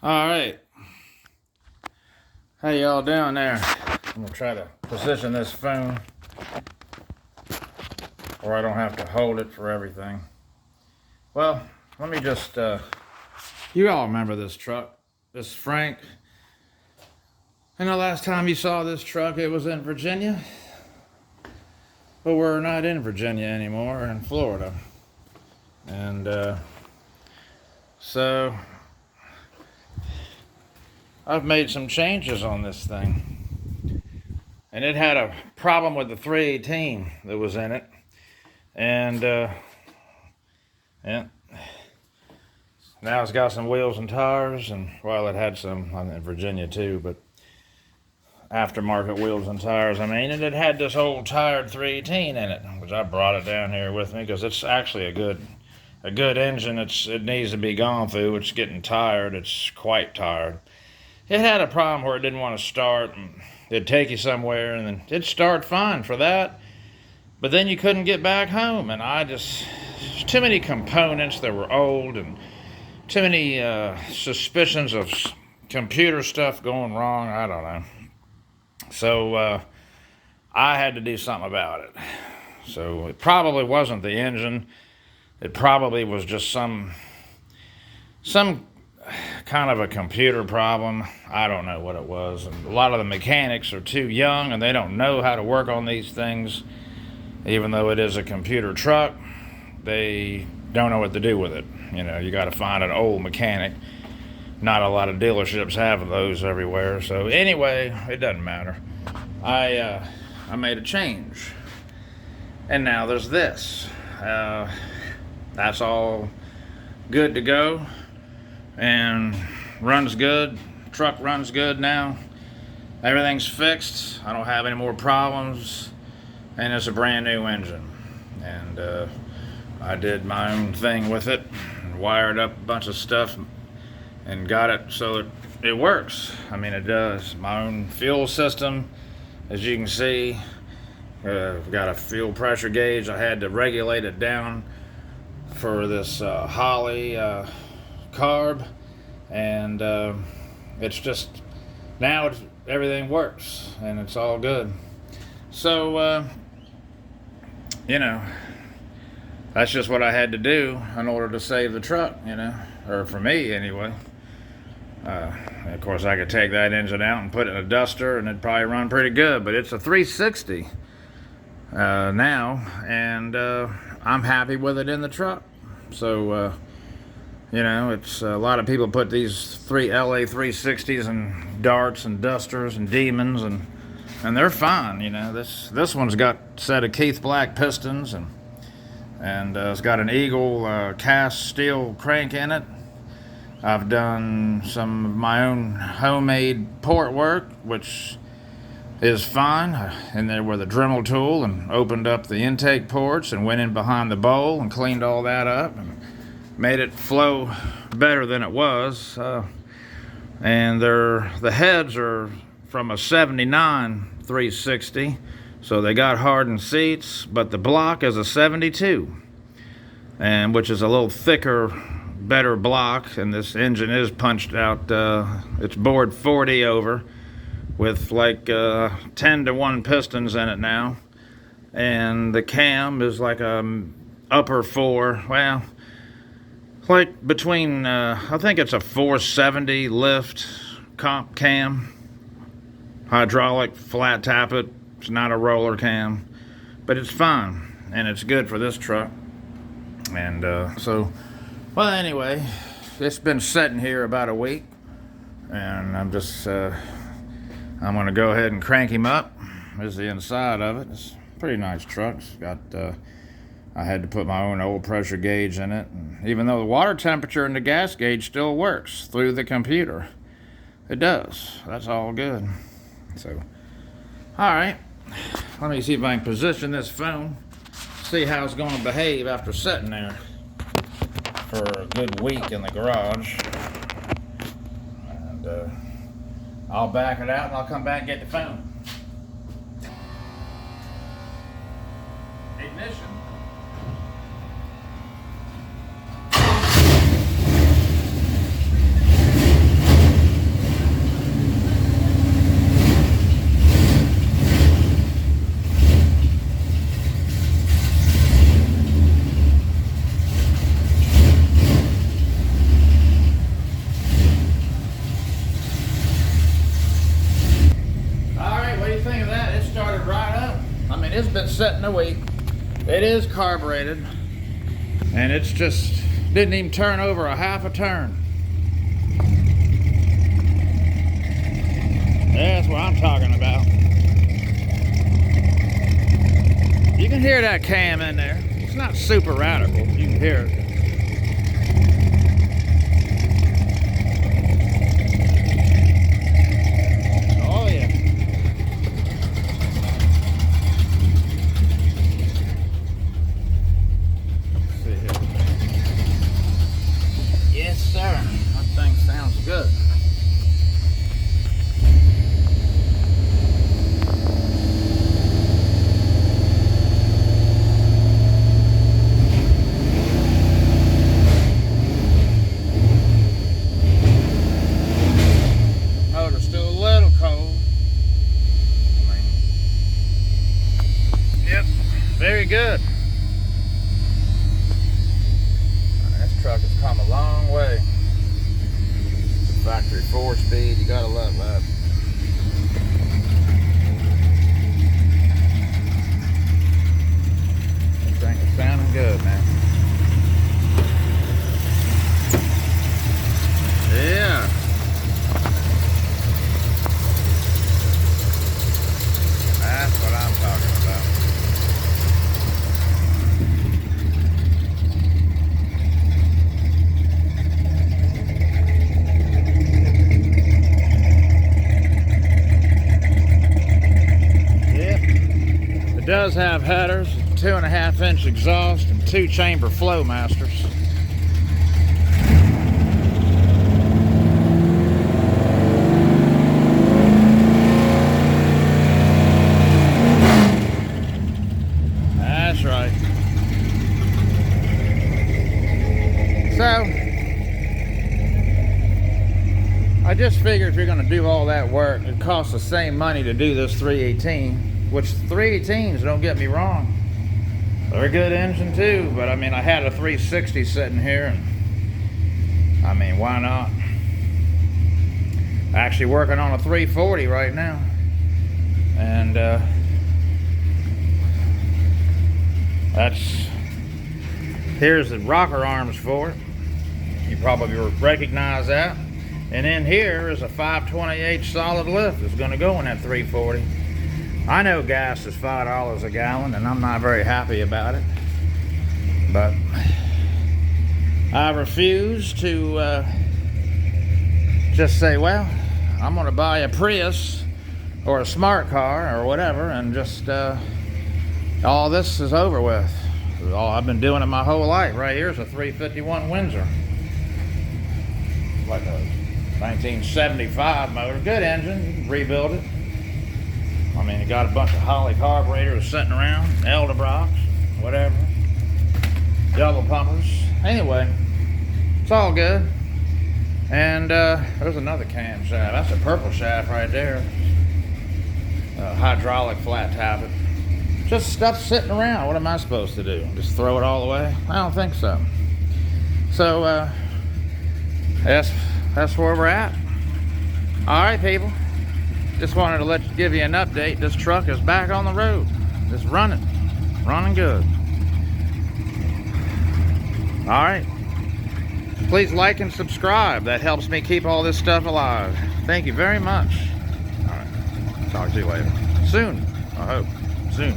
All right. How y'all doing there? I'm gonna try to position this phone where I don't have to hold it for everything. Well, let me just, you all remember this truck, this Frank. And the last time you saw this truck, it was in Virginia. But we're not in Virginia anymore, we're in Florida. And so I've made some changes on this thing. And it had a problem with the 318 that was in it. And yeah, now it's got some wheels and tires, and well, it had some in Virginia too, but aftermarket wheels and tires. I mean, and it had this old tired 318 in it, which I brought it down here with me because it's actually a good engine. It needs to be gone through. It's getting tired. It's quite tired. It had a problem where it didn't want to start. And it'd take you somewhere, and then it'd start fine for that. But then you couldn't get back home, and too many components that were old, and too many suspicions of computer stuff going wrong. I don't know. So I had to do something about it. So it probably wasn't the engine. It probably was just some kind of a computer problem. I don't know what it was. And a lot of the mechanics are too young, and they don't know how to work on these things. Even though it is a computer truck, they don't know what to do with it. You know, you got to find an old mechanic. Not a lot of dealerships have those everywhere. So anyway, it doesn't matter. I made a change, and now there's this. That's all good to go, and runs good. Truck runs good now. Everything's fixed. I don't have any more problems. And it's a brand new engine, and I did my own thing with it, and wired up a bunch of stuff and got it so it works. I mean, it does. My own fuel system, as you can see, I've got a fuel pressure gauge. I had to regulate it down for this Holly carb, and it's just now everything works and it's all good. So you know, that's just what I had to do in order to save the truck, you know, or for me anyway. Of course, I could take that engine out and put it in a duster, and it'd probably run pretty good, but it's a 360 now, and I'm happy with it in the truck. So, you know, it's a lot of people put these LA 360s and darts and dusters and demons, and they're fine. You know, this one's got a set of Keith Black pistons, and it's got an Eagle cast steel crank in it. I've done some of my own homemade port work, which is fine. In there with a Dremel tool, and opened up the intake ports and went in behind the bowl and cleaned all that up and made it flow better than it was. And the heads are from a 79 360, so they got hardened seats, but the block is a 72, and which is a little thicker, better block. And this engine is punched out, it's bored 40 over with like 10-to-1 pistons in it now, and the cam is like a upper 4, well, like between I think it's a 470 lift comp cam, hydraulic, flat tappet. It's not a roller cam, but it's fine, and it's good for this truck. And so, well, anyway, it's been sitting here about a week, and I'm just I'm gonna go ahead and crank him up. There's the inside of it. It's a pretty nice truck. It's got I had to put my own oil pressure gauge in it, and even though the water temperature in the gas gauge still works through the computer, it does. That's all good. So, all right, let me see if I can position this phone, see how it's going to behave after sitting there for a good week in the garage. And I'll back it out, and I'll come back and get the phone. Ignition. sitting a week. It is carbureted, and it's just didn't even turn over a half a turn. That's what I'm talking about. You can hear that cam in there. It's not super radical. You can hear it. Oh yeah. Let's see here. Yes, sir. That thing sounds good. Very good. This truck has come a long way. It's a factory 4-speed. You gotta love that. This thing is sounding good, man. Yeah. That's what I'm talking about. It does have headers, 2.5-inch exhaust, and 2-chamber flow masters. That's right. So, I just figured if you're going to do all that work, it costs the same money to do this 318. Which 318s, don't get me wrong, they're a good engine too, but I mean, I had a 360 sitting here, and I mean, why not? Actually working on a 340 right now, and here's the rocker arms for it. You probably recognize that. And in here is a 528 solid lift that's going to go in that 340. I know gas is $5 a gallon, and I'm not very happy about it, but I refuse to just say, well, I'm going to buy a Prius or a smart car or whatever, and just all this is over with. All I've been doing it my whole life. Right here is a 351 Windsor, like a 1975 motor, good engine. You can rebuild it. I mean, it got a bunch of Holly carburetors sitting around, Elderbrox, whatever, double pumpers. Anyway, it's all good. And there's another cam shaft. That's a purple shaft right there. Hydraulic flat tappet. Just stuff sitting around. What am I supposed to do? Just throw it all away? I don't think so. So that's where we're at. All right, people. Just wanted to give you an update. This truck is back on the road. It's running good. All right. Please like and subscribe. That helps me keep all this stuff alive. Thank you very much. All right. Talk to you later. Soon. I hope. Soon.